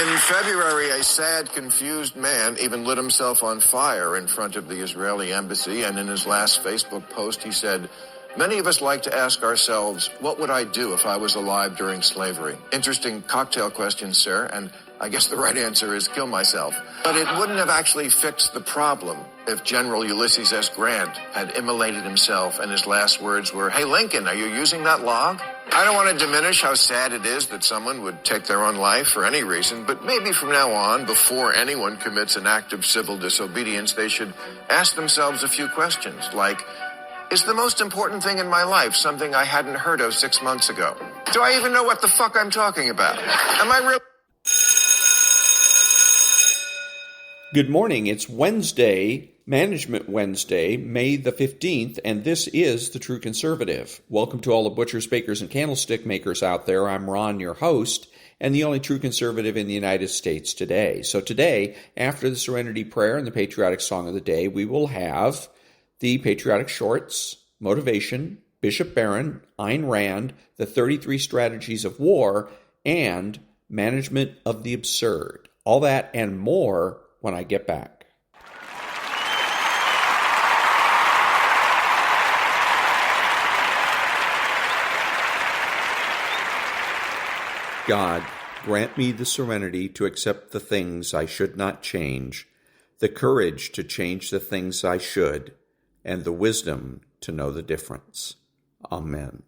In February, a sad, confused man even lit himself on fire in front of the Israeli embassy, and in his last Facebook post, he said, "Many of us like to ask ourselves, what would I do if I was alive during slavery?" Interesting cocktail question, sir, and I guess the right answer is kill myself. But it wouldn't have actually fixed the problem if General Ulysses S. Grant had immolated himself and his last words were, "Hey, Lincoln, are you using that log?" I don't want to diminish how sad it is that someone would take their own life for any reason, but maybe from now on, before anyone commits an act of civil disobedience, they should ask themselves a few questions, like, is the most important thing in my life something I hadn't heard of 6 months ago? Do I even know what the fuck I'm talking about? Am I really... Good morning. It's Wednesday, Management Wednesday, May the 15th, and this is The True Conservative. Welcome to all the butchers, bakers, and candlestick makers out there. I'm Ron, your host, and the only true conservative in the United States today. So today, after the Serenity Prayer and the patriotic song of the day, we will have the patriotic shorts, motivation, Bishop Barron, Ayn Rand, the 33 strategies of war, and management of the absurd. All that and more when I get back. God, grant me the serenity to accept the things I should not change, the courage to change the things I should, and the wisdom to know the difference. Amen.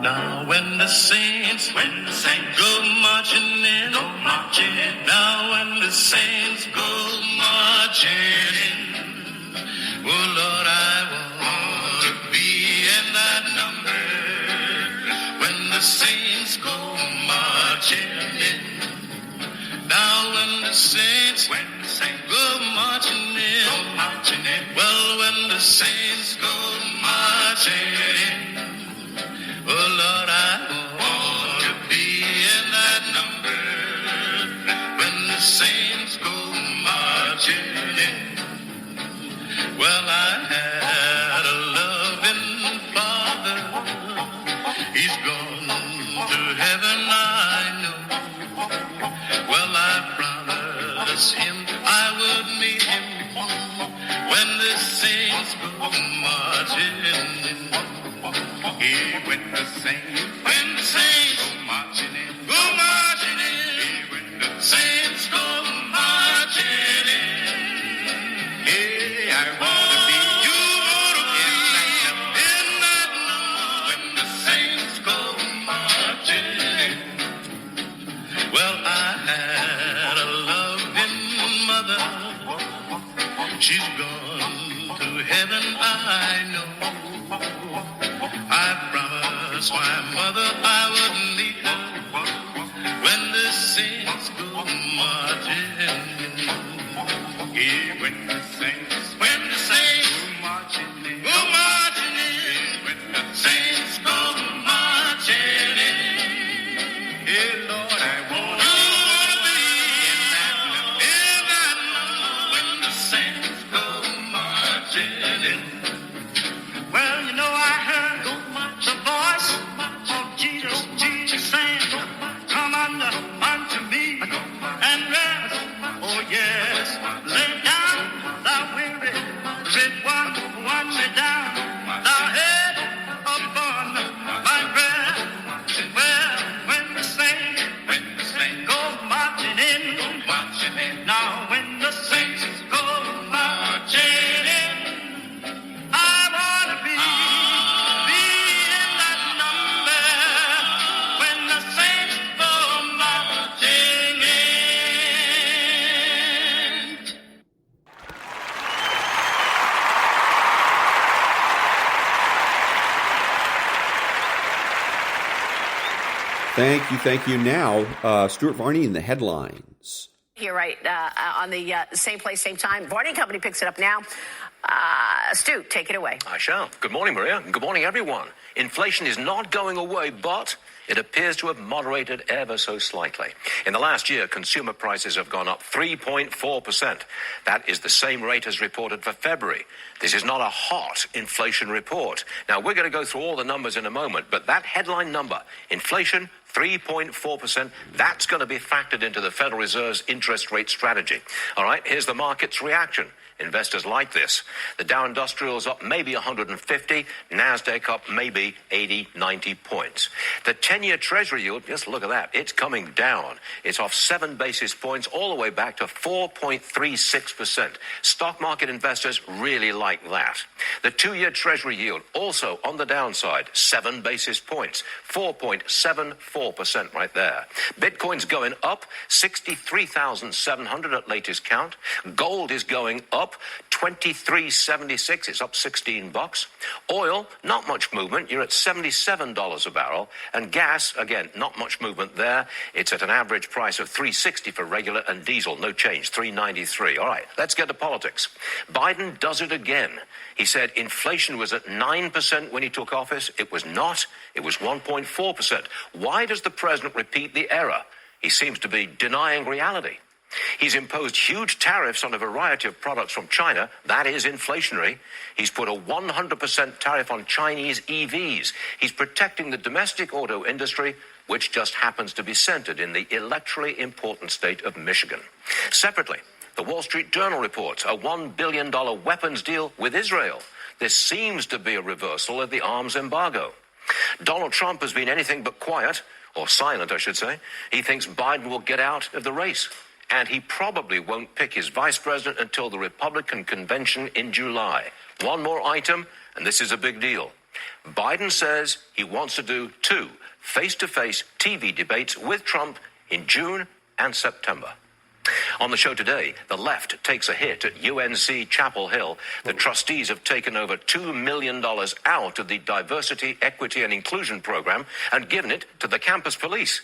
Now when the saints go marching in, now when the saints go marching in, oh Lord, I want to be in that number. When the saints go marching in, now when the saints go marching in, well, when the saints go marching in, oh Lord, I want to be in that number. When the saints go marching in, well, I had a loving father. He's gone to heaven, I know. Well, I promised him I would meet him when the saints go marching in. Yeah, when the saints go marching in, yeah, when the saints go marching in, yeah, I wanna be, you wanna be in that number when the saints go marching in. Well, I had a loving mother. She's gone to heaven, I know. I promised my mother I would meet her when the saints go marching in. Yeah, when the saints go marching in, when the saints go marching in. Yeah, Lord, I want to be in that number when the saints go marching in. Well, you know, I heard the voice of Jesus saying, come unto me and rest. Oh, yes, lay down, thou weary, one lay down, thou head upon my breast. Well, when the saints go marching in, now when the saints go marching in, I want to be in that number when the saints go marching in. Thank you. Now, Stuart Varney in the headlines. Here, right, on the same place, same time. Barron Company picks it up now. Stu, take it away. I shall. Good morning, Maria. And good morning, everyone. Inflation is not going away, but it appears to have moderated ever so slightly. In the last year, consumer prices have gone up 3.4%. That is the same rate as reported for February. This is not a hot inflation report. Now, we're going to go through all the numbers in a moment, but that headline number, inflation, 3.4%, that's going to be factored into the Federal Reserve's interest rate strategy. All right, here's the market's reaction. Investors like this. The Dow Industrial's up maybe 150, NASDAQ up maybe 80, 90 points. The 10-year Treasury yield, just look at that, it's coming down. It's off 7 basis points all the way back to 4.36%. Stock market investors really like that. The 2-year Treasury yield also on the downside, 7 basis points, 4.74% right there. Bitcoin's going up, 63,700 at latest count. Gold is going up, 23.76. It's up $16. Oil, not much movement. You're at $77 a barrel. And gas, again, not much movement there. It's at an average price of $3.60 for regular, and diesel, no change, $3.93. All right, let's get to politics. Biden does it again. He said inflation was at 9% when he took office. It was not. It was 1.4%. Why does the president repeat the error? He seems to be denying reality. He's imposed huge tariffs on a variety of products from China. That is inflationary. He's put a 100% tariff on Chinese EVs. He's protecting the domestic auto industry, which just happens to be centered in the electorally important state of Michigan. Separately, the Wall Street Journal reports a $1 billion weapons deal with Israel. This seems to be a reversal of the arms embargo. Donald Trump has been anything but quiet, or silent, I should say. He thinks Biden will get out of the race. And he probably won't pick his vice president until the Republican convention in July. One more item, and this is a big deal. Biden says he wants to do 2 face-to-face TV debates with Trump in June and September. On the show today, the left takes a hit at UNC Chapel Hill. The trustees have taken over $2 million out of the Diversity, Equity, and Inclusion program and given it to the campus police.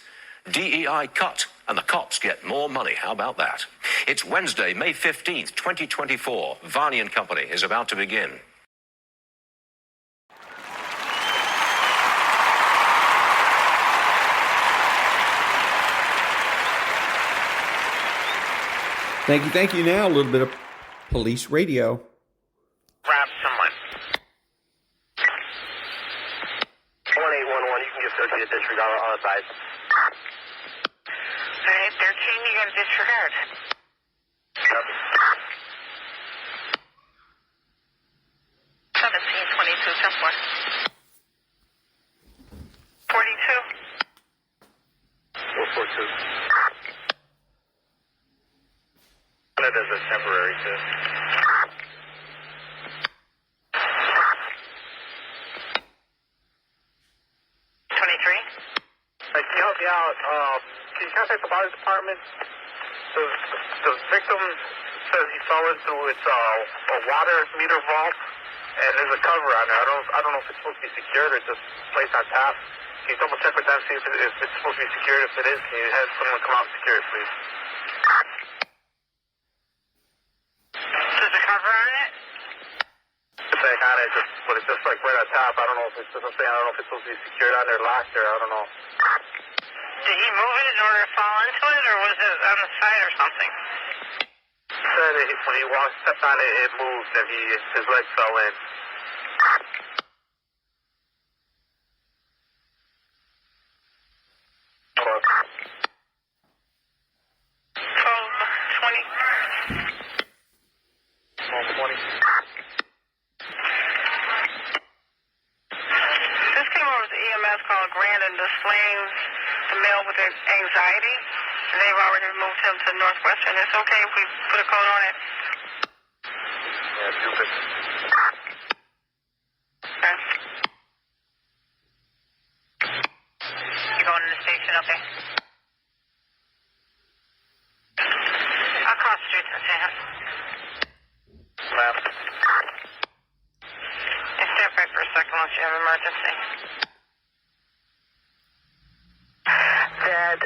DEI cut, and the cops get more money. How about that? It's Wednesday, May 15th, 2024. Varney & Company is about to begin. Thank you. Now, a little bit of police radio. Grab someone. 1-811, you can give 13 a disregard on the side. 13, you got a disregard. Copy. 1722, 10-4. 42. 442. That is a temporary too. 23. Can you help me out? Can you contact the body department? The victim says he fell into its a water meter vault, and there's a cover on there. I don't know if it's supposed to be secured or just placed on tap. Can you double check with them, see if it's supposed to be secured? If it is, can you have someone come out and secure it, please? There's a cover on it? It's like on it, but it's just like right on top. I don't know if it's supposed to be secured on there, locked there. I don't know. Did he move it in order to fall into it, or was it on the side or something? Said when he stepped on it, it moved, and his leg fell in. Hello. 1220. 1220. This came over to EMS called Grand and displays the male with anxiety. And they've already moved him to Northwestern. It's okay if we put a code on it. Yeah, do it. Okay. You going to the station? Okay. I'll cross the street to him. Ma'am. Step right for a second unless you have an emergency. That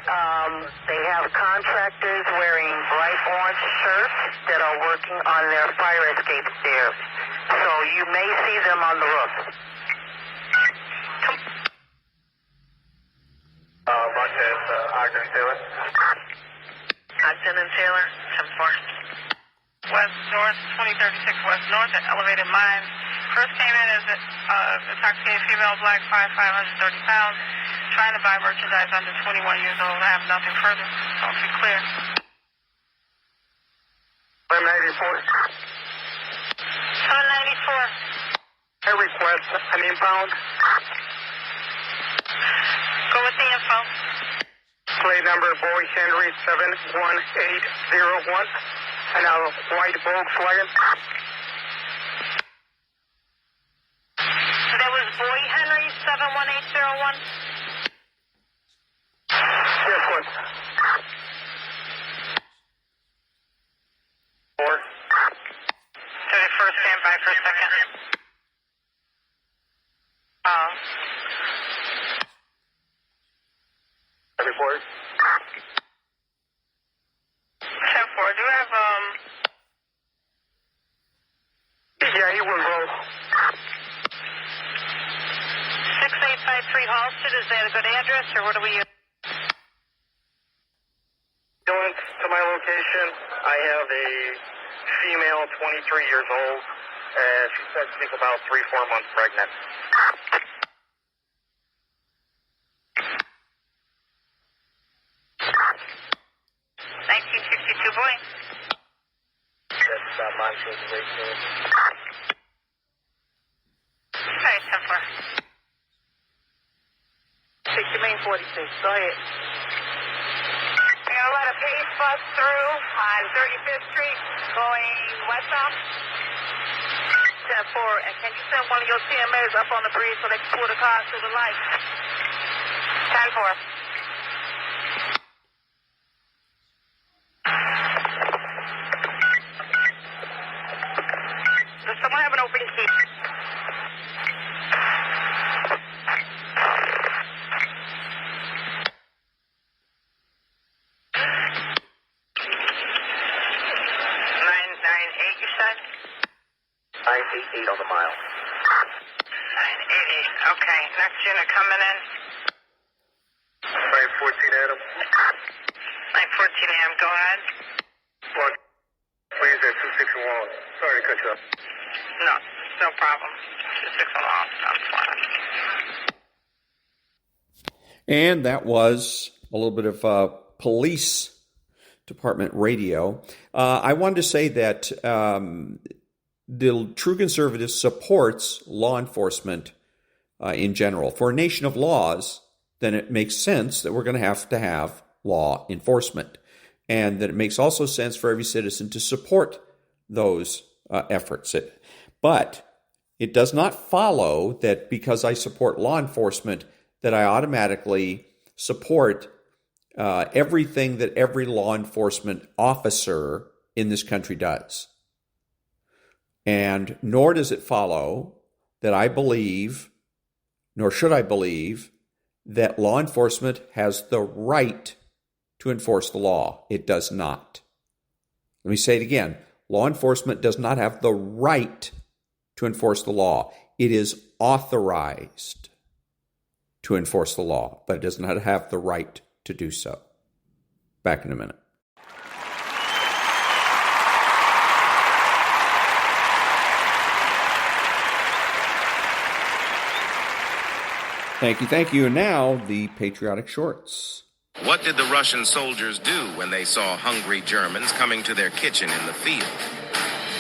they have contractors wearing bright orange shirts that are working on their fire escapes there. So you may see them on the roof. Roger, Ogden and Taylor. Ogden and Taylor, 10-4. West North, 2036 West North, at Elevated Mines. First came in as an intoxicated female, black, 5'5", 130 pounds, trying to buy merchandise under 21 years old. I have nothing further. Don't be clear. 794. 794. I request an impound. Go with the info. Plate number Boy Henry 71801. And a white Volkswagen. That was Boy Henry 71801. Yes, one. 4. 31st, stand by for a second. Report. 10-4. Do you have, Yeah, he will go. 6853 Halsted, is that a good address, or what do we use? Going to my location, I have a female, 23 years old. She said she's about 3-4 months pregnant. 1962 boy. That's Montrose Racing. Okay, 10-4. Take your main 46. Go ahead. We got a lot of pace bus through on 35th Street going westbound. 10-4. And can you send one of your CMAs up on the bridge so they can pull the cars through the light? 10-4. Does someone have an open key? You said? 988 on the mile. 988. Okay. Next unit coming in. 914 Adam. 914 AM. Go ahead. One. Please at 261. Sorry to cut you up. No, no problem. 261 off. I'm fine. And that was a little bit of police department radio. I wanted to say that the True Conservative supports law enforcement in general. For a nation of laws, then it makes sense that we're going to have law enforcement, and that it makes also sense for every citizen to support those efforts. But it does not follow that because I support law enforcement that I automatically support everything that every law enforcement officer in this country does. And nor does it follow that I believe, nor should I believe, that law enforcement has the right to enforce the law. It does not. Let me say it again. Law enforcement does not have the right to enforce the law. It is authorized to enforce the law, but it does not have the right to do so. Back in a minute. Thank you. And now, the patriotic shorts. What did the Russian soldiers do when they saw hungry Germans coming to their kitchen in the field?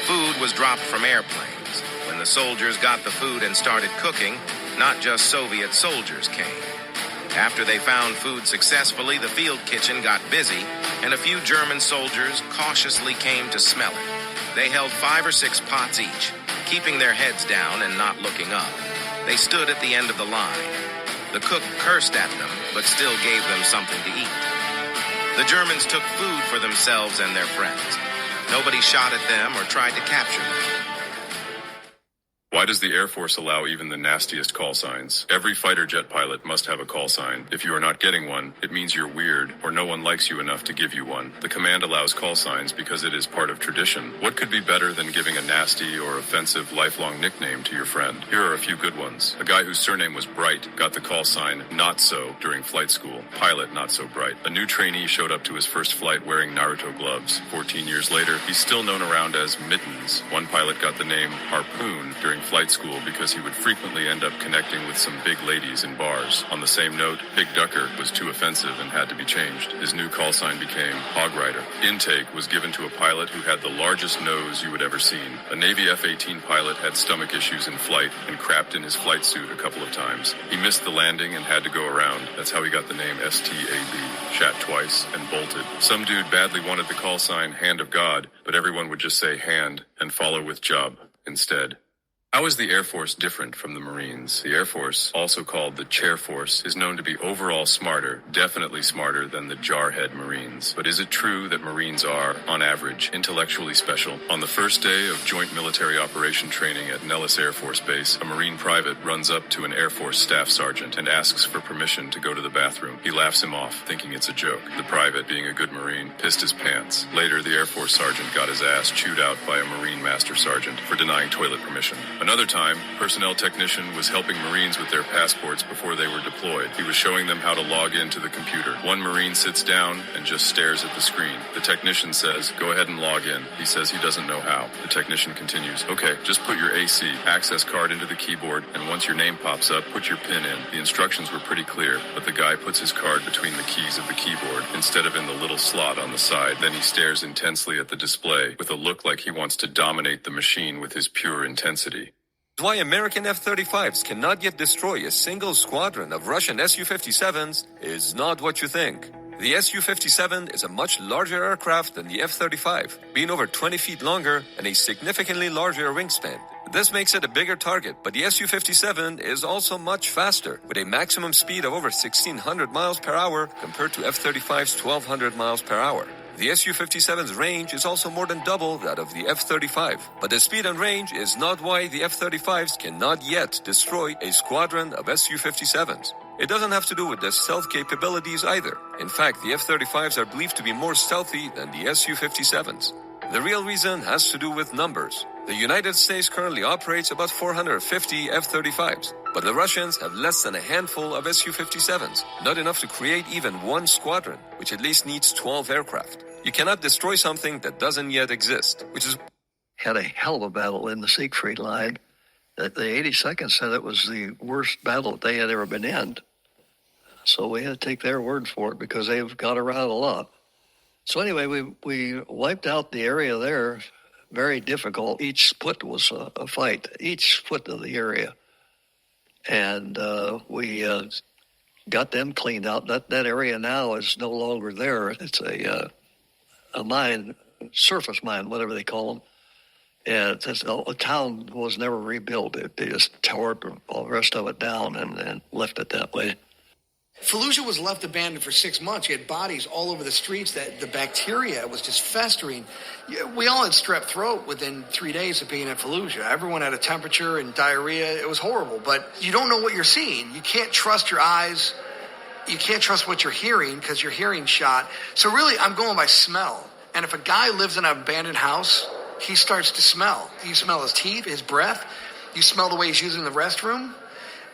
Food was dropped from airplanes. When the soldiers got the food and started cooking, not just Soviet soldiers came. After they found food successfully, the field kitchen got busy, and a few German soldiers cautiously came to smell it. They held 5 or 6 pots each, keeping their heads down and not looking up. They stood at the end of the line. The cook cursed at them, but still gave them something to eat. The Germans took food for themselves and their friends. Nobody shot at them or tried to capture them. Why does the Air Force allow even the nastiest call signs? Every fighter jet pilot must have a call sign. If you are not getting one, it means you're weird or no one likes you enough to give you one. The command allows call signs because it is part of tradition. What could be better than giving a nasty or offensive lifelong nickname to your friend? Here are a few good ones. A guy whose surname was Bright got the call sign Not So during flight school. Pilot Not So Bright. A new trainee showed up to his first flight wearing Naruto gloves. 14 years later, he's still known around as Mittens. One pilot got the name Harpoon during flight school because he would frequently end up connecting with some big ladies in bars. On the same note, Big Ducker was too offensive and had to be changed. His new call sign became Hog Rider. Intake was given to a pilot who had the largest nose you had ever seen. A Navy F-18 pilot had stomach issues in flight and crapped in his flight suit a couple of times. He missed the landing and had to go around. That's how he got the name STAB. Shat twice and bolted. Some dude badly wanted the call sign Hand of God, but everyone would just say hand and follow with job instead. How is the Air Force different from the Marines? The Air Force, also called the Chair Force, is known to be overall smarter, definitely smarter than the Jarhead Marines. But is it true that Marines are, on average, intellectually special? On the first day of joint military operation training at Nellis Air Force Base, a Marine private runs up to an Air Force staff sergeant and asks for permission to go to the bathroom. He laughs him off, thinking it's a joke. The private, being a good Marine, pissed his pants. Later, the Air Force sergeant got his ass chewed out by a Marine master sergeant for denying toilet permission. Another time, personnel technician was helping Marines with their passports before they were deployed. He was showing them how to log into the computer. One Marine sits down and just stares at the screen. The technician says, "Go ahead and log in." He says he doesn't know how. The technician continues, "Okay, just put your AC access card into the keyboard, and once your name pops up, put your PIN in." The instructions were pretty clear, but the guy puts his card between the keys of the keyboard instead of in the little slot on the side. Then he stares intensely at the display with a look like he wants to dominate the machine with his pure intensity. Why American F-35s cannot yet destroy a single squadron of Russian Su-57s is not what you think. The Su-57 is a much larger aircraft than the F-35, being over 20 feet longer and a significantly larger wingspan. This makes it a bigger target, but the Su-57 is also much faster, with a maximum speed of over 1,600 miles per hour compared to F-35's 1,200 miles per hour. The Su-57's range is also more than double that of the F-35. But the speed and range is not why the F-35s cannot yet destroy a squadron of Su-57s. It doesn't have to do with their stealth capabilities either. In fact, the F-35s are believed to be more stealthy than the Su-57s. The real reason has to do with numbers. The United States currently operates about 450 F-35s, but the Russians have less than a handful of Su-57s, not enough to create even one squadron, which at least needs 12 aircraft. You cannot destroy something that doesn't yet exist, which is... Had a hell of a battle in the Siegfried Line. The 82nd said it was the worst battle that they had ever been in. So we had to take their word for it because they've got around a lot. So anyway, we wiped out the area there. Very difficult. Each split was a fight, each split of the area. And we got them cleaned out. That area now is no longer there. It's a mine, surface mine, whatever they call them. And the town was never rebuilt. They just tore all the rest of it down and left it that way. Fallujah was left abandoned for 6 months. You had bodies all over the streets. That the bacteria was just festering. We all had strep throat within 3 days of being at Fallujah. Everyone had a temperature and diarrhea. It was horrible. But you don't know what you're seeing. You can't trust your eyes. You can't trust what you're hearing because you're hearing shot. So really, I'm going by smell. And if a guy lives in an abandoned house, he starts to smell. You smell his teeth, his breath. You smell the way he's using the restroom.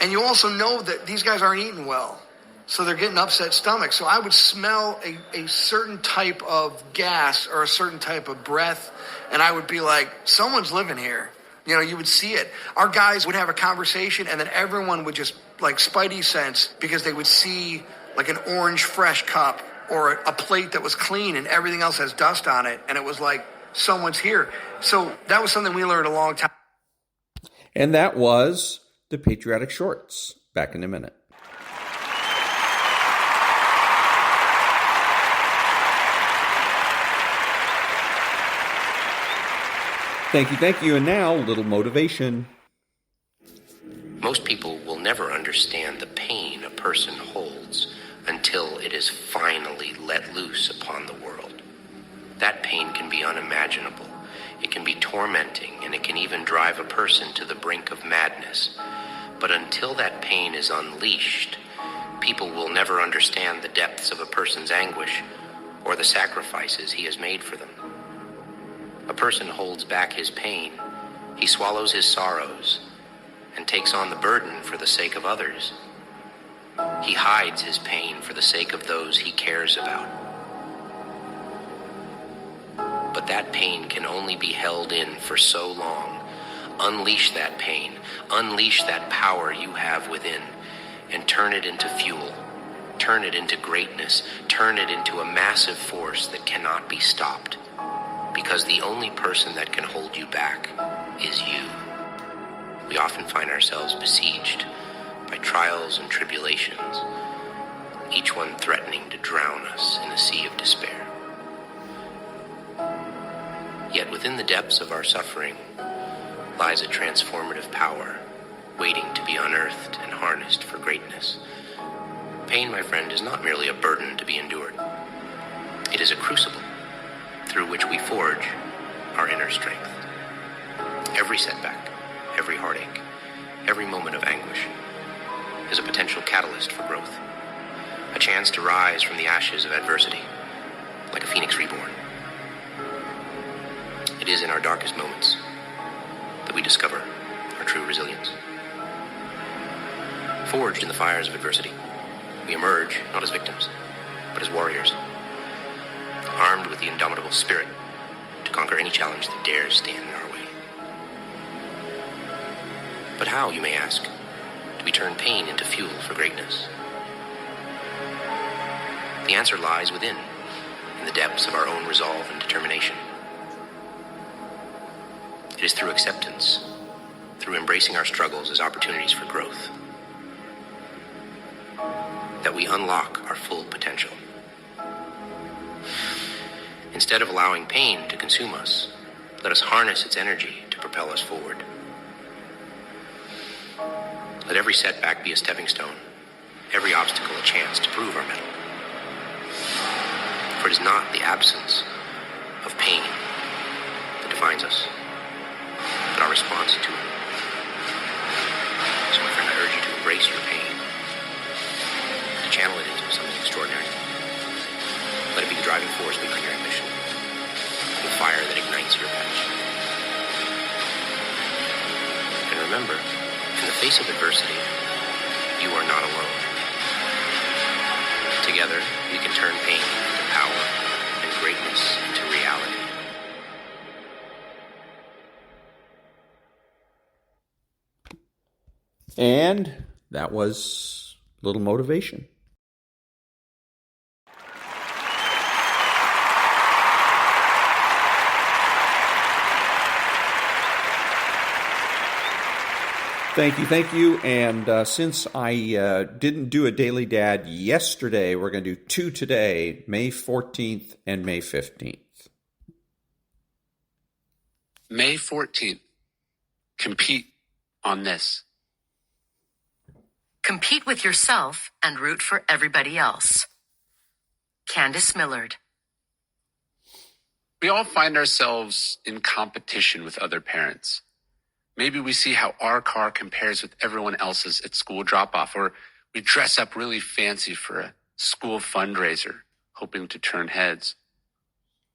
And you also know that these guys aren't eating well. So they're getting upset stomachs. So I would smell a certain type of gas or a certain type of breath, and I would be like, someone's living here. You know, you would see it. Our guys would have a conversation, and then everyone would just, like, spidey sense, because they would see, like, an orange fresh cup or a plate that was clean and everything else has dust on it, and it was like, someone's here. So that was something we learned a long time. And that was the Patriotic Shorts. Back in a minute. Thank you. And now, a little motivation. Most people will never understand the pain a person holds until it is finally let loose upon the world. That pain can be unimaginable. It can be tormenting, and it can even drive a person to the brink of madness. But until that pain is unleashed, people will never understand the depths of a person's anguish or the sacrifices he has made for them. A person holds back his pain, he swallows his sorrows, and takes on the burden for the sake of others. He hides his pain for the sake of those he cares about. But that pain can only be held in for so long. Unleash that pain, unleash that power you have within, and turn it into fuel. Turn it into greatness. Turn it into a massive force that cannot be stopped. Because the only person that can hold you back is you. We often find ourselves besieged by trials and tribulations, each one threatening to drown us in a sea of despair. Yet within the depths of our suffering lies a transformative power waiting to be unearthed and harnessed for greatness. Pain, my friend, is not merely a burden to be endured. It is a crucible through which we forge our inner strength. Every setback, every heartache, every moment of anguish is a potential catalyst for growth, a chance to rise from the ashes of adversity, like a phoenix reborn. It is in our darkest moments that we discover our true resilience. Forged in the fires of adversity, we emerge not as victims, but as warriors, armed with the indomitable spirit to conquer any challenge that dares stand in our way. But how, you may ask, do we turn pain into fuel for greatness? The answer lies within, in the depths of our own resolve and determination. It is through acceptance, through embracing our struggles as opportunities for growth, that we unlock our full potential. Instead of allowing pain to consume us, let us harness its energy to propel us forward. Let every setback be a stepping stone, every obstacle a chance to prove our mettle. For it is not the absence of pain that defines us, but our response to it. So, my friend, I urge you to embrace your pain, to channel it into something extraordinary. Let it be the driving force behind your ambition, the fire that ignites your passion. And remember, in the face of adversity, you are not alone. Together, we can turn pain into power and greatness into reality. And that was a little motivation. Thank you. And since I didn't do a Daily Dad yesterday, we're going to do two today, May 14th and May 15th. May 14th. Compete on this. Compete with yourself and root for everybody else. Candace Millard. We all find ourselves in competition with other parents. Maybe we see how our car compares with everyone else's at school drop-off, or we dress up really fancy for a school fundraiser, hoping to turn heads.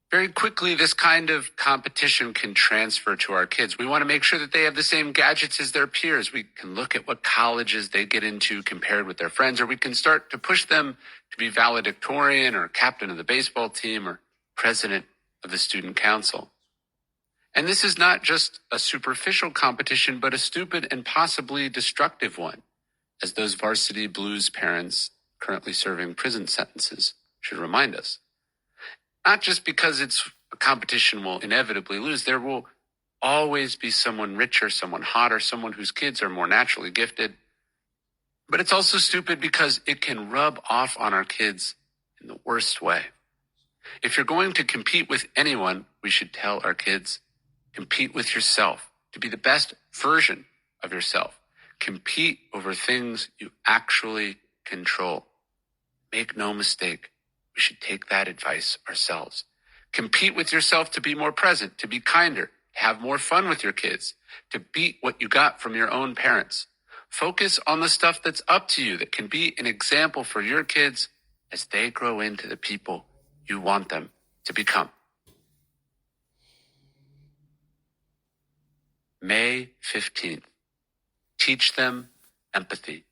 Very quickly, this kind of competition can transfer to our kids. We want to make sure that they have the same gadgets as their peers. We can look at what colleges they get into compared with their friends, or we can start to push them to be valedictorian or captain of the baseball team or president of the student council. And this is not just a superficial competition, but a stupid and possibly destructive one, as those varsity blues parents currently serving prison sentences should remind us. Not just because it's a competition we'll inevitably lose. There will always be someone richer, someone hotter, someone whose kids are more naturally gifted. But it's also stupid because it can rub off on our kids in the worst way. If you're going to compete with anyone, we should tell our kids, compete with yourself to be the best version of yourself. Compete over things you actually control. Make no mistake, we should take that advice ourselves. Compete with yourself to be more present, to be kinder, to have more fun with your kids, to beat what you got from your own parents. Focus on the stuff that's up to you that can be an example for your kids as they grow into the people you want them to become. May 15th. Teach them empathy.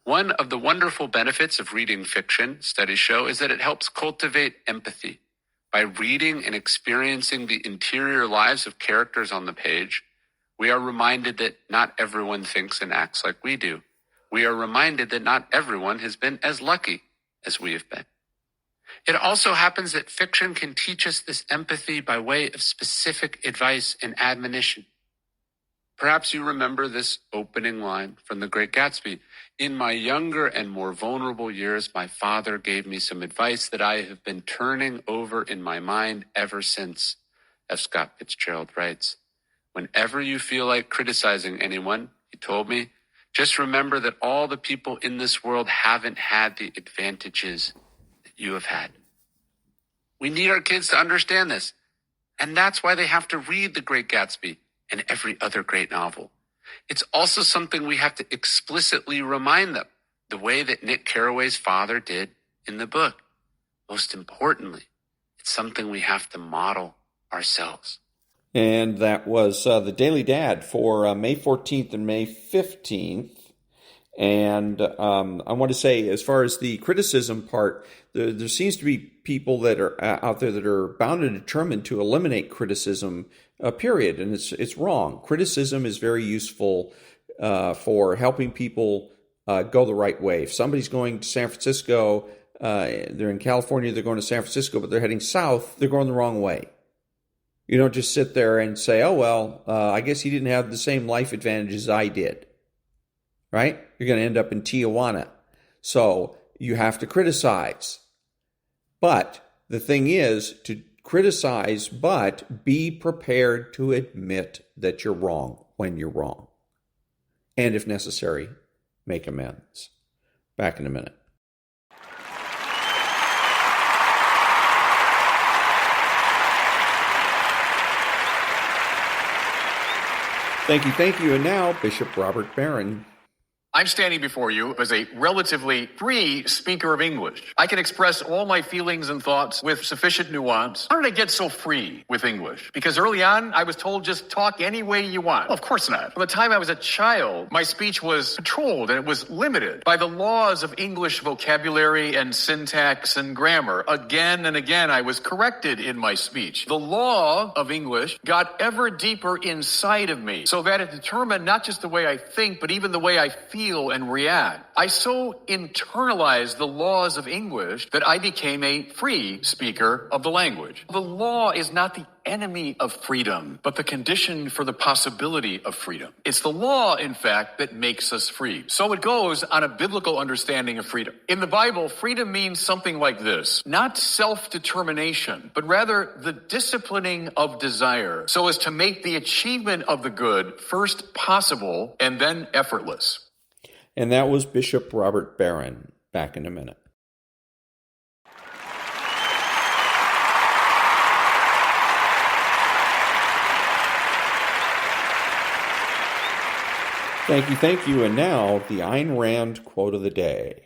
One of the wonderful benefits of reading fiction, studies show, is that it helps cultivate empathy. By reading and experiencing the interior lives of characters on the page, we are reminded that not everyone thinks and acts like we do. We are reminded that not everyone has been as lucky as we have been. It also happens that fiction can teach us this empathy by way of specific advice and admonition. Perhaps you remember this opening line from The Great Gatsby. In my younger and more vulnerable years, my father gave me some advice that I have been turning over in my mind ever since. F. Scott Fitzgerald writes, whenever you feel like criticizing anyone, he told me, just remember that all the people in this world haven't had the advantages that you have had. We need our kids to understand this. And that's why they have to read The Great Gatsby and every other great novel. It's also something we have to explicitly remind them, the way that Nick Carraway's father did in the book. Most importantly, it's something we have to model ourselves. And that was the Daily Dad for May 14th and May 15th. And I want to say, as far as the criticism part, there seems to be people that are out there that are bound and determined to eliminate criticism, period. And it's wrong. Criticism is very useful for helping people go the right way. If somebody's going to San Francisco, they're in California, they're going to San Francisco, but they're heading south, they're going the wrong way. You don't just sit there and say, oh, well, I guess he didn't have the same life advantages I did. Right? You're going to end up in Tijuana. So you have to criticize. But the thing is to criticize, but be prepared to admit that you're wrong when you're wrong. And if necessary, make amends. Back in a minute. Thank you. And now, Bishop Robert Barron. I'm standing before you as a relatively free speaker of English. I can express all my feelings and thoughts with sufficient nuance. How did I get so free with English? Because early on, I was told just talk any way you want. Well, of course not. From the time I was a child, my speech was controlled and it was limited by the laws of English vocabulary and syntax and grammar. Again and again, I was corrected in my speech. The law of English got ever deeper inside of me so that it determined not just the way I think, but even the way I feel and react. I so internalized the laws of English that I became a free speaker of the language. The law is not the enemy of freedom, but the condition for the possibility of freedom. It's the law, in fact, that makes us free. So it goes on a biblical understanding of freedom. In the Bible, freedom means something like this: not self-determination, but rather the disciplining of desire, so as to make the achievement of the good first possible and then effortless. And that was Bishop Robert Barron. Back in a minute. Thank you. And now, the Ayn Rand quote of the day.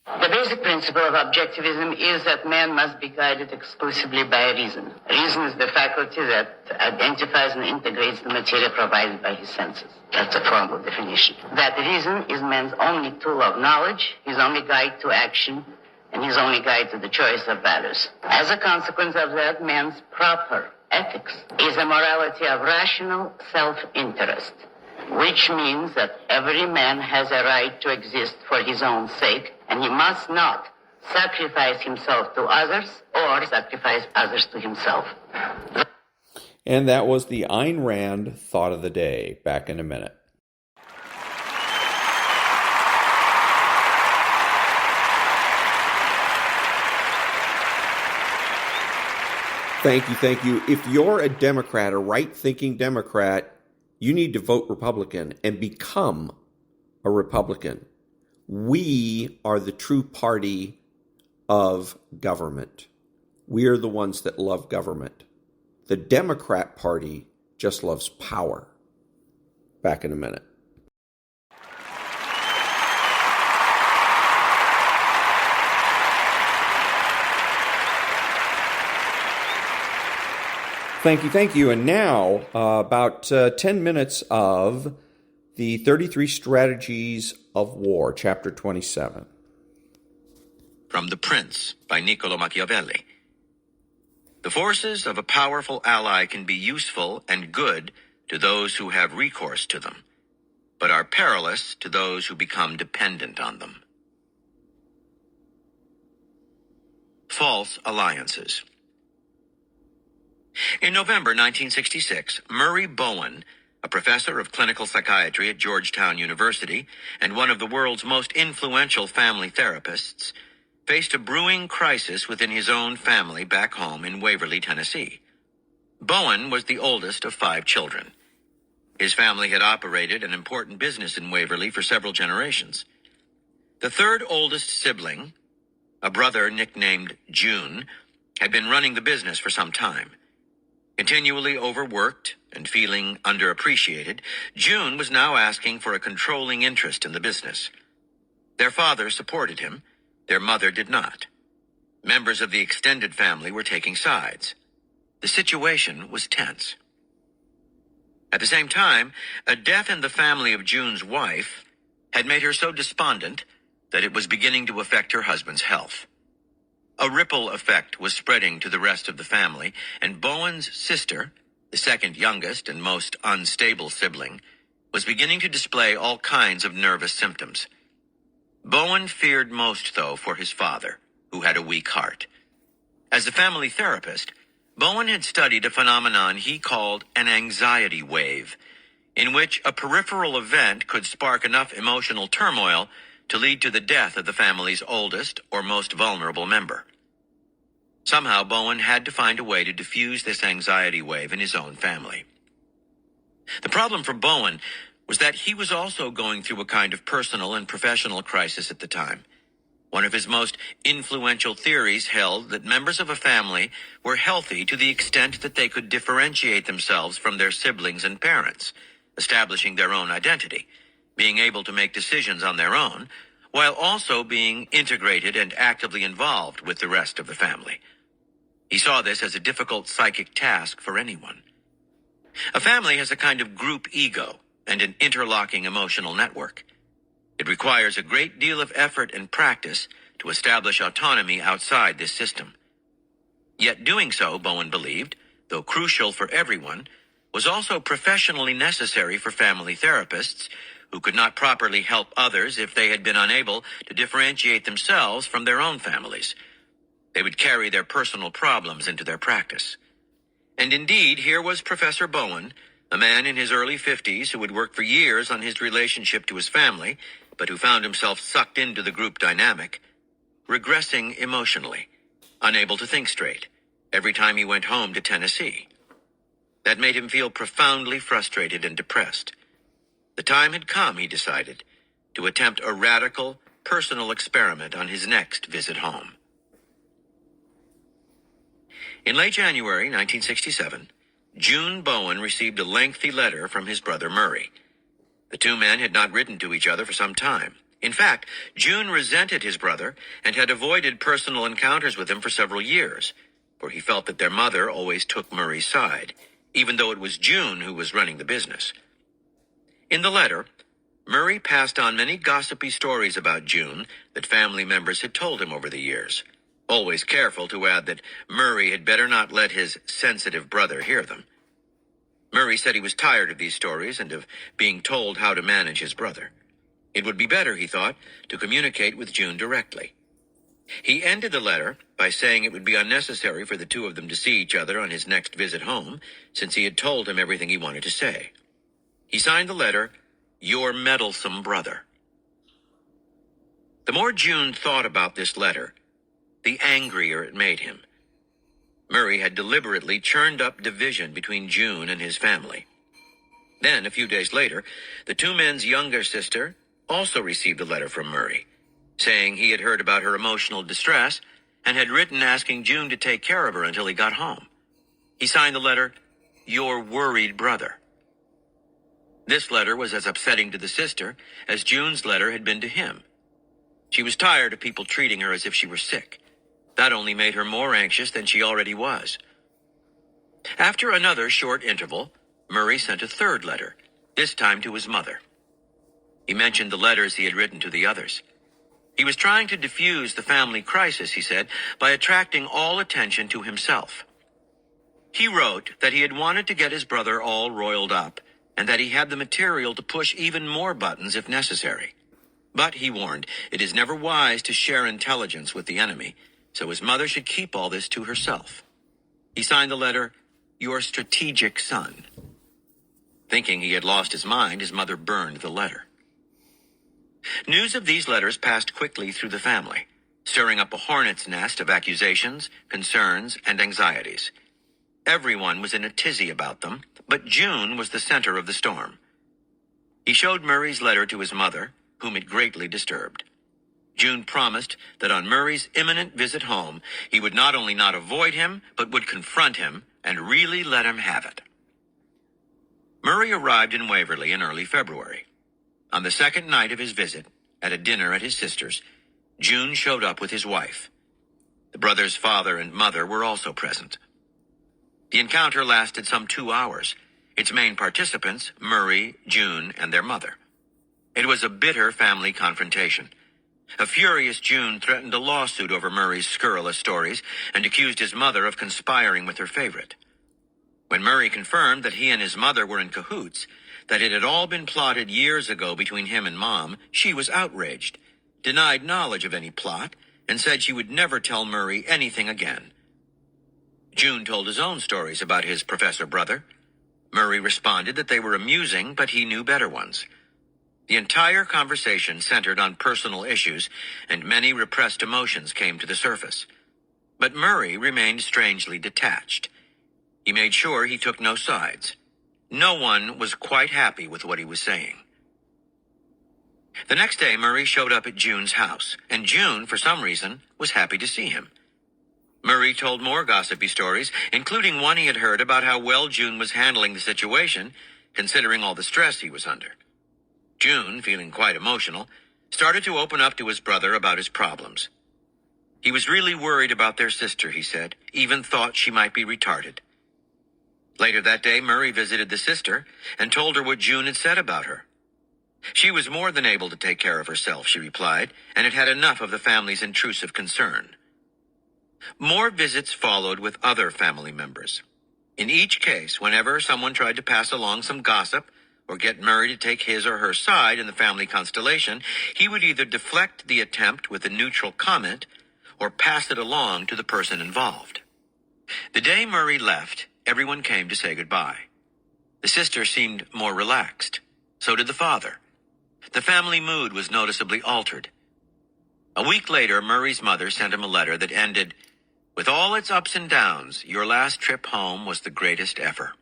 The basic principle of objectivism is that man must be guided exclusively by reason. Reason is the faculty that identifies and integrates the material provided by his senses. That's a formal definition. That reason is man's only tool of knowledge, his only guide to action, and his only guide to the choice of values. As a consequence of that, man's proper ethics is a morality of rational self-interest, which means that every man has a right to exist for his own sake, and he must not sacrifice himself to others or sacrifice others to himself. And that was the Ayn Rand thought of the day. Back in a minute. Thank you. If you're a Democrat, a right-thinking Democrat, you need to vote Republican and become a Republican. We are the true party of government. We are the ones that love government. The Democrat Party just loves power. Back in a minute. Thank you. And now, about 10 minutes of the 33 Strategies of War, Chapter 27. From The Prince by Niccolo Machiavelli. The forces of a powerful ally can be useful and good to those who have recourse to them, but are perilous to those who become dependent on them. False alliances. In November 1966, Murray Bowen, a professor of clinical psychiatry at Georgetown University and one of the world's most influential family therapists, faced a brewing crisis within his own family back home in Waverly, Tennessee. Bowen was the oldest of 5 children. His family had operated an important business in Waverly for several generations. The third oldest sibling, a brother nicknamed June, had been running the business for some time. Continually overworked and feeling underappreciated, June was now asking for a controlling interest in the business. Their father supported him. Their mother did not. Members of the extended family were taking sides. The situation was tense. At the same time, a death in the family of June's wife had made her so despondent that it was beginning to affect her husband's health. A ripple effect was spreading to the rest of the family, and Bowen's sister, the second youngest and most unstable sibling, was beginning to display all kinds of nervous symptoms. Bowen feared most, though, for his father, who had a weak heart. As a family therapist, Bowen had studied a phenomenon he called an anxiety wave, in which a peripheral event could spark enough emotional turmoil to lead to the death of the family's oldest or most vulnerable member. Somehow, Bowen had to find a way to diffuse this anxiety wave in his own family. The problem for Bowen was that he was also going through a kind of personal and professional crisis at the time. One of his most influential theories held that members of a family were healthy to the extent that they could differentiate themselves from their siblings and parents, establishing their own identity, being able to make decisions on their own, while also being integrated and actively involved with the rest of the family. He saw this as a difficult psychic task for anyone. A family has a kind of group ego and an interlocking emotional network. It requires a great deal of effort and practice to establish autonomy outside this system. Yet doing so, Bowen believed, though crucial for everyone, was also professionally necessary for family therapists who could not properly help others if they had been unable to differentiate themselves from their own families. They would carry their personal problems into their practice. And indeed, here was Professor Bowen, a man in his early 50s who had worked for years on his relationship to his family, but who found himself sucked into the group dynamic, regressing emotionally, unable to think straight, every time he went home to Tennessee. That made him feel profoundly frustrated and depressed. The time had come, he decided, to attempt a radical, personal experiment on his next visit home. In late January 1967, June Bowen received a lengthy letter from his brother Murray. The two men had not written to each other for some time. In fact, June resented his brother and had avoided personal encounters with him for several years, for he felt that their mother always took Murray's side, even though it was June who was running the business. In the letter, Murray passed on many gossipy stories about June that family members had told him over the years, always careful to add that Murray had better not let his sensitive brother hear them. Murray said he was tired of these stories and of being told how to manage his brother. It would be better, he thought, to communicate with June directly. He ended the letter by saying it would be unnecessary for the two of them to see each other on his next visit home, since he had told him everything he wanted to say. He signed the letter, "Your meddlesome brother." The more June thought about this letter, the angrier it made him. Murray had deliberately churned up division between June and his family. Then, a few days later, the two men's younger sister also received a letter from Murray, saying he had heard about her emotional distress and had written asking June to take care of her until he got home. He signed the letter, "Your worried brother." This letter was as upsetting to the sister as June's letter had been to him. She was tired of people treating her as if she were sick. That only made her more anxious than she already was. After another short interval, Murray sent a third letter, this time to his mother. He mentioned the letters he had written to the others. He was trying to diffuse the family crisis, he said, by attracting all attention to himself. He wrote that he had wanted to get his brother all roiled up, and that he had the material to push even more buttons if necessary. But, he warned, it is never wise to share intelligence with the enemy, so his mother should keep all this to herself. He signed the letter, "Your strategic son." Thinking he had lost his mind, his mother burned the letter. News of these letters passed quickly through the family, stirring up a hornet's nest of accusations, concerns, and anxieties. Everyone was in a tizzy about them, but June was the center of the storm. He showed Murray's letter to his mother, whom it greatly disturbed. June promised that on Murray's imminent visit home, he would not only not avoid him, but would confront him and really let him have it. Murray arrived in Waverly in early February. On the second night of his visit, at a dinner at his sister's, June showed up with his wife. The brother's father and mother were also present. The encounter lasted some 2 hours. Its main participants, Murray, June, and their mother. It was a bitter family confrontation. A furious June threatened a lawsuit over Murray's scurrilous stories and accused his mother of conspiring with her favorite. When Murray confirmed that he and his mother were in cahoots, that it had all been plotted years ago between him and Mom, she was outraged, denied knowledge of any plot, and said she would never tell Murray anything again. June told his own stories about his professor brother. Murray responded that they were amusing, but he knew better ones. The entire conversation centered on personal issues, and many repressed emotions came to the surface. But Murray remained strangely detached. He made sure he took no sides. No one was quite happy with what he was saying. The next day, Murray showed up at June's house, and June, for some reason, was happy to see him. Murray told more gossipy stories, including one he had heard about how well June was handling the situation, considering all the stress he was under. June, feeling quite emotional, started to open up to his brother about his problems. He was really worried about their sister, he said, even thought she might be retarded. Later that day, Murray visited the sister and told her what June had said about her. She was more than able to take care of herself, she replied, and had had enough of the family's intrusive concern. More visits followed with other family members. In each case, whenever someone tried to pass along some gossip or get Murray to take his or her side in the family constellation, he would either deflect the attempt with a neutral comment or pass it along to the person involved. The day Murray left, everyone came to say goodbye. The sister seemed more relaxed. So did the father. The family mood was noticeably altered. A week later, Murray's mother sent him a letter that ended, "With all its ups and downs, your last trip home was the greatest ever."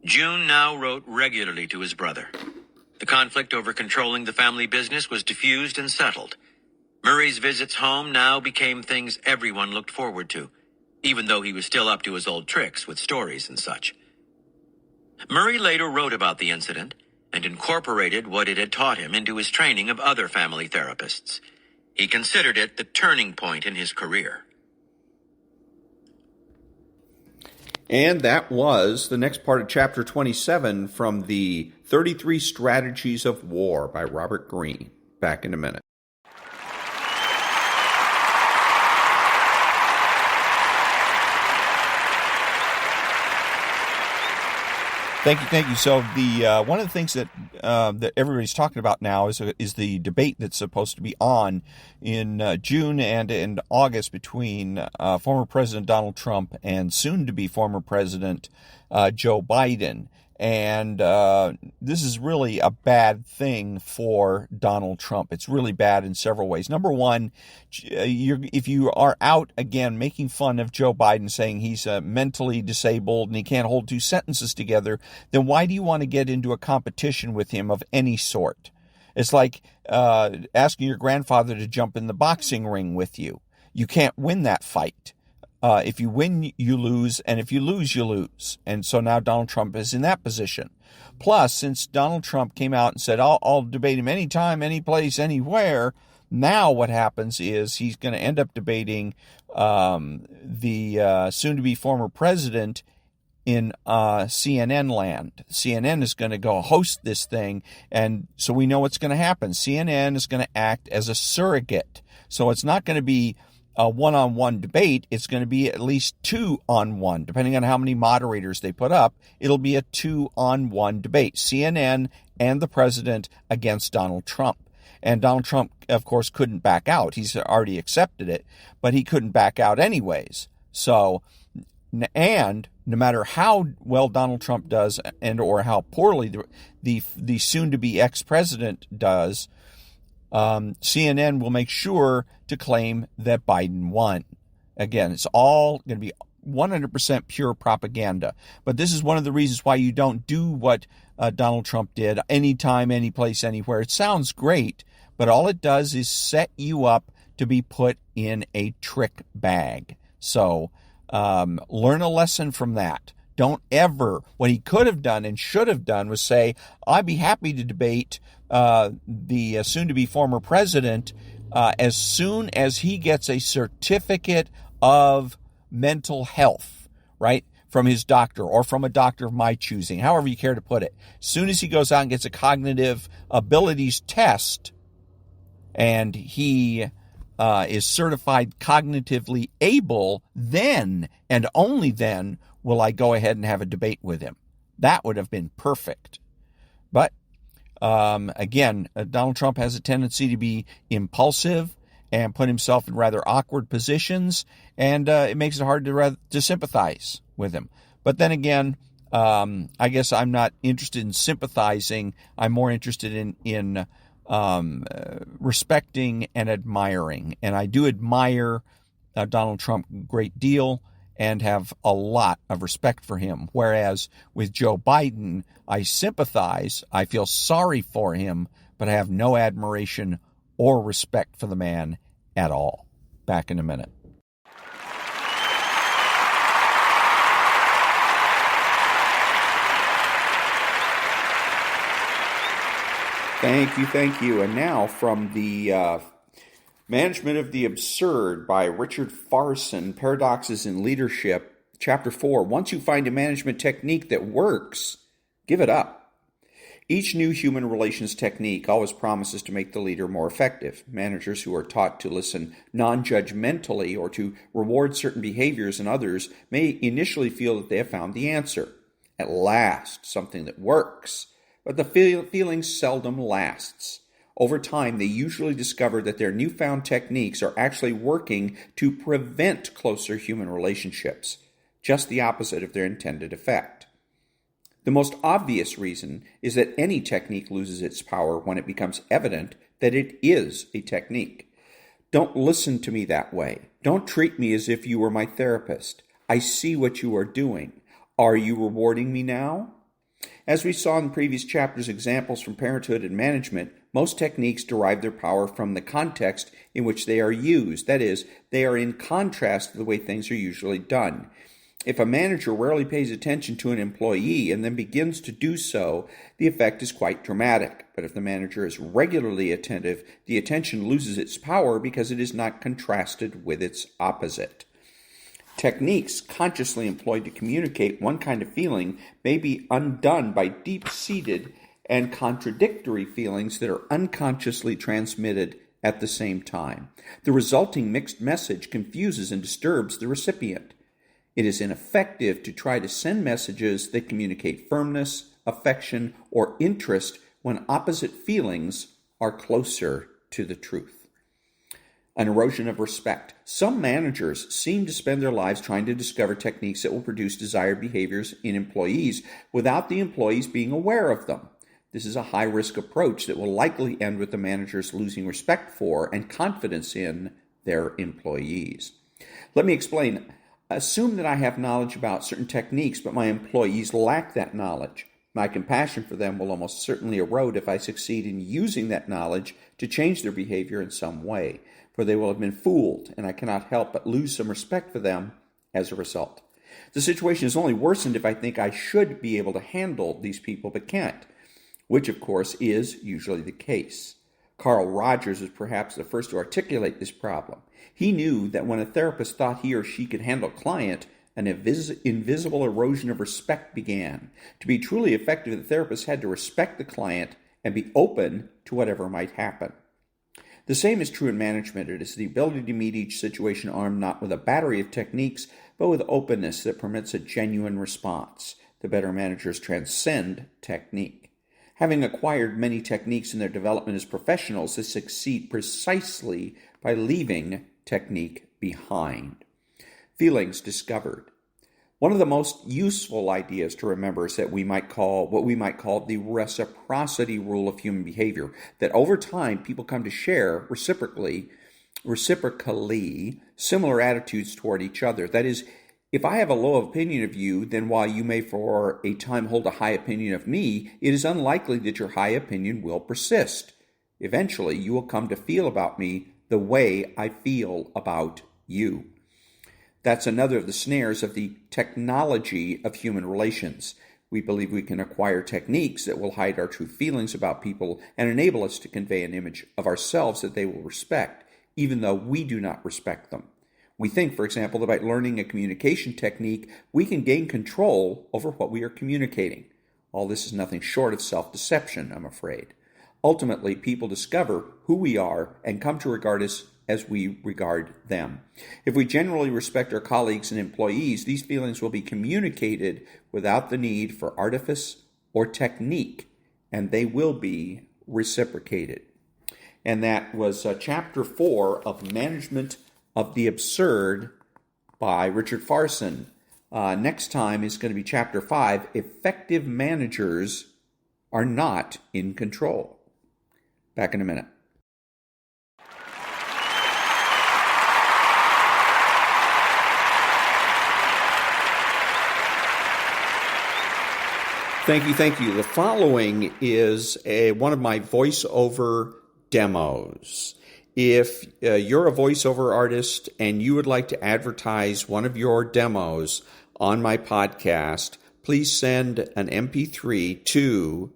June now wrote regularly to his brother. The conflict over controlling the family business was diffused and settled. Murray's visits home now became things everyone looked forward to, even though he was still up to his old tricks with stories and such. Murray later wrote about the incident and incorporated what it had taught him into his training of other family therapists. He considered it the turning point in his career. And that was the next part of Chapter 27 from the 33 Strategies of War by Robert Greene. Back in a minute. Thank you. So the one of the things that that everybody's talking about now is the debate that's supposed to be on in June and in August between former President Donald Trump and soon-to-be former President Joe Biden. And this is really a bad thing for Donald Trump. It's really bad in several ways. Number one, if you are out again making fun of Joe Biden, saying he's mentally disabled and he can't hold two sentences together, then why do you want to get into a competition with him of any sort? It's like asking your grandfather to jump in the boxing ring with you. You can't win that fight. If you win, you lose, and if you lose, you lose. And so now Donald Trump is in that position. Plus, since Donald Trump came out and said, I'll debate him anytime, any place, anywhere, now what happens is he's going to end up debating the soon-to-be former president in CNN land. CNN is going to go host this thing, and so we know what's going to happen. CNN is going to act as a surrogate. So it's not going to be a one-on-one debate. It's going to be at least 2-on-1. Depending on how many moderators they put up, it'll be a 2-on-1 debate. CNN and the president against Donald Trump. And Donald Trump, of course, couldn't back out. He's already accepted it, but he couldn't back out anyways. So, and no matter how well Donald Trump does and or how poorly the soon-to-be ex-president does, CNN will make sure to claim that Biden won. Again, it's all going to be 100% pure propaganda. But this is one of the reasons why you don't do what Donald Trump did anytime, any place, anywhere. It sounds great, but all it does is set you up to be put in a trick bag. So learn a lesson from that. Don't ever, what he could have done and should have done was say, I'd be happy to debate the soon-to-be former president as soon as he gets a certificate of mental health, right, from his doctor or from a doctor of my choosing, however you care to put it. As soon as he goes out and gets a cognitive abilities test and he is certified cognitively able, then and only then will I go ahead and have a debate with him. That would have been perfect. But again, Donald Trump has a tendency to be impulsive and put himself in rather awkward positions, and it makes it hard to sympathize with him. But then again, I guess I'm not interested in sympathizing. I'm more interested in respecting and admiring. And I do admire Donald Trump a great deal and have a lot of respect for him. Whereas with Joe Biden, I sympathize, I feel sorry for him, but I have no admiration or respect for the man at all. Back in a minute. Thank you. And now from the Management of the Absurd by Richard Farson, Paradoxes in Leadership, Chapter 4. Once you find a management technique that works, give it up. Each new human relations technique always promises to make the leader more effective. Managers who are taught to listen non-judgmentally or to reward certain behaviors in others may initially feel that they have found the answer. At last, something that works. But the feeling seldom lasts. Over time, they usually discover that their newfound techniques are actually working to prevent closer human relationships, just the opposite of their intended effect. The most obvious reason is that any technique loses its power when it becomes evident that it is a technique. Don't listen to me that way. Don't treat me as if you were my therapist. I see what you are doing. Are you rewarding me now? As we saw in previous chapters' examples from parenthood and management, most techniques derive their power from the context in which they are used. That is, they are in contrast to the way things are usually done. If a manager rarely pays attention to an employee and then begins to do so, the effect is quite dramatic. But if the manager is regularly attentive, the attention loses its power because it is not contrasted with its opposite. Techniques consciously employed to communicate one kind of feeling may be undone by deep-seated and contradictory feelings that are unconsciously transmitted at the same time. The resulting mixed message confuses and disturbs the recipient. It is ineffective to try to send messages that communicate firmness, affection, or interest when opposite feelings are closer to the truth. An erosion of respect. Some managers seem to spend their lives trying to discover techniques that will produce desired behaviors in employees without the employees being aware of them. This is a high-risk approach that will likely end with the managers losing respect for and confidence in their employees. Let me explain. Assume that I have knowledge about certain techniques, but my employees lack that knowledge. My compassion for them will almost certainly erode if I succeed in using that knowledge to change their behavior in some way, for they will have been fooled, and I cannot help but lose some respect for them as a result. The situation is only worsened if I think I should be able to handle these people but can't, which of course is usually the case. Carl Rogers was perhaps the first to articulate this problem. He knew that when a therapist thought he or she could handle a client, an invisible erosion of respect began. To be truly effective, the therapist had to respect the client and be open to whatever might happen. The same is true in management. It is the ability to meet each situation armed not with a battery of techniques, but with openness that permits a genuine response. The better managers transcend technique. Having acquired many techniques in their development as professionals, they succeed precisely by leaving technique behind. Feelings discovered. One of the most useful ideas to remember is that what we might call the reciprocity rule of human behavior, that over time people come to share reciprocally similar attitudes toward each other. That is, if I have a low opinion of you, then while you may for a time hold a high opinion of me, it is unlikely that your high opinion will persist. Eventually, you will come to feel about me the way I feel about you. That's another of the snares of the technology of human relations. We believe we can acquire techniques that will hide our true feelings about people and enable us to convey an image of ourselves that they will respect, even though we do not respect them. We think, for example, that by learning a communication technique, we can gain control over what we are communicating. All this is nothing short of self-deception, I'm afraid. Ultimately, people discover who we are and come to regard us as we regard them. If we generally respect our colleagues and employees, these feelings will be communicated without the need for artifice or technique, and they will be reciprocated. And that was Chapter 4 of Management of the Absurd by Richard Farson. Next time is going to be Chapter 5, Effective Managers Are Not in Control. Back in a minute. Thank you. The following is one of my voiceover demos. If you're a voiceover artist and you would like to advertise one of your demos on my podcast, please send an MP3 to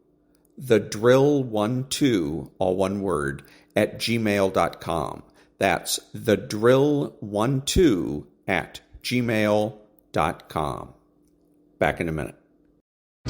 thedrill12, all one word, at gmail.com. That's thedrill12 at gmail.com. Back in a minute.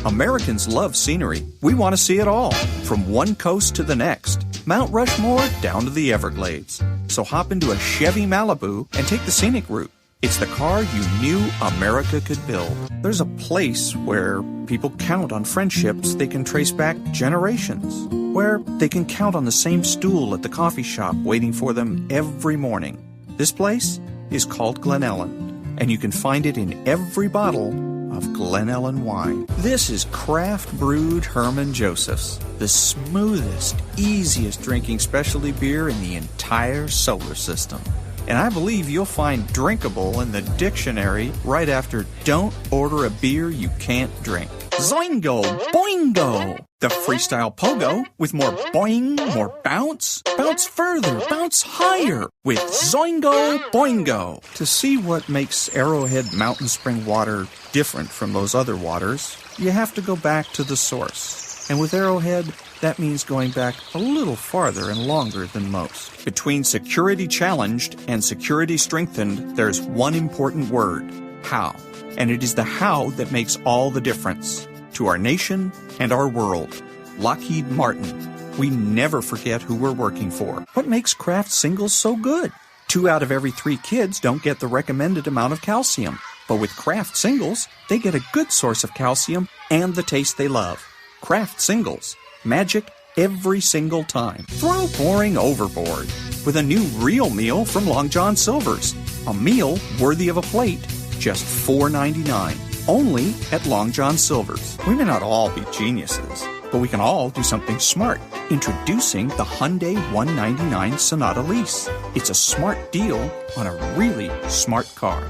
Americans love scenery. We want to see it all, from one coast to the next, Mount Rushmore down to the Everglades. So hop into a Chevy Malibu and take the scenic route. It's the car you knew America could build. There's a place where people count on friendships they can trace back generations, where they can count on the same stool at the coffee shop waiting for them every morning. This place is called Glen Ellen, and you can find it in every bottle of Glen Ellen wine. This is craft brewed Herman Joseph's, the smoothest, easiest drinking specialty beer in the entire solar system. And I believe you'll find drinkable in the dictionary right after don't order a beer you can't drink. Zoingo! Boingo! The freestyle pogo with more boing, more bounce. Bounce further, bounce higher with Zoingo Boingo. To see what makes Arrowhead Mountain Spring water different from those other waters, you have to go back to the source. And with Arrowhead, that means going back a little farther and longer than most. Between security challenged and security strengthened, there's one important word: how. And it is the how that makes all the difference to our nation and our world. Lockheed Martin. We never forget who we're working for. What makes Kraft singles so good? 2 out of every 3 kids don't get the recommended amount of calcium. But with Kraft singles, they get a good source of calcium and the taste they love. Kraft singles. Magic every single time. Throw boring overboard with a new real meal from Long John Silver's. A meal worthy of a plate, just $4.99. Only at Long John Silver's. We may not all be geniuses, but we can all do something smart. Introducing the Hyundai 199 Sonata Lease. It's a smart deal on a really smart car.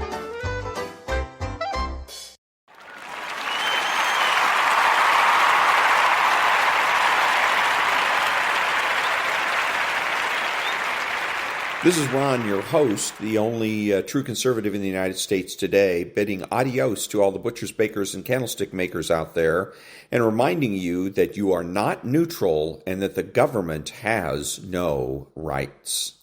This is Ron, your host, the only true conservative in the United States today, bidding adios to all the butchers, bakers, and candlestick makers out there, and reminding you that you are not neutral and that the government has no rights.